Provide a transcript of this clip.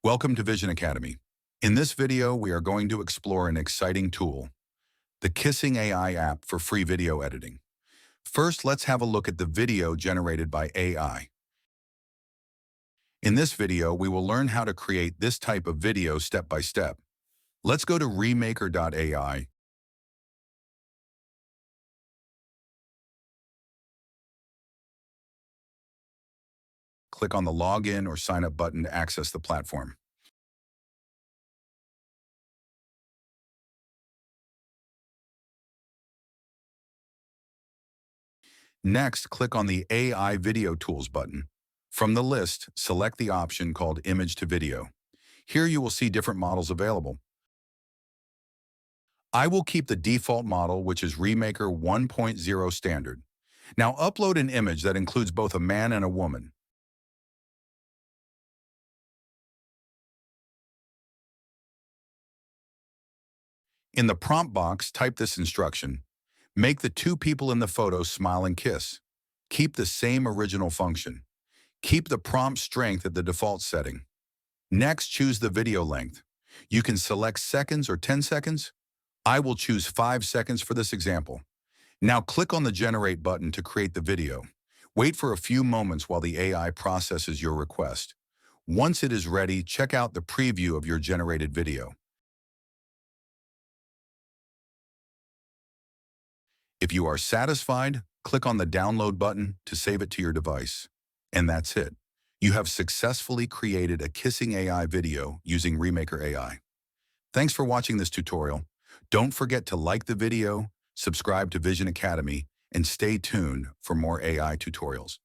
Welcome to Vision Academy. In this video, we are going to explore an exciting tool, the Kissing AI app for free video editing. First, let's have a look at the video generated by AI. In this video, we will learn how to create this type of video step by step. Let's go to Remaker AI. Click on the Login or Sign Up button to access the platform. Next, click on the AI Video Tools button. From the list, select the option called Image to Video. Here you will see different models available. I will keep the default model, which is Remaker 1.0 standard. Now upload an image that includes both a man and a woman. In the prompt box, type this instruction. Make the two people in the photo smile and kiss. Keep the same original function. Keep the prompt strength at the default setting. Next, choose the video length. You can select seconds or 10 seconds. I will choose 5 seconds for this example. Now click on the Generate button to create the video. Wait for a few moments while the AI processes your request. Once it is ready, check out the preview of your generated video. If you are satisfied, click on the Download button to save it to your device. And that's it. You have successfully created a Kissing AI video using Remaker AI. Thanks for watching this tutorial. Don't forget to like the video, subscribe to Vision Academy, and stay tuned for more AI tutorials.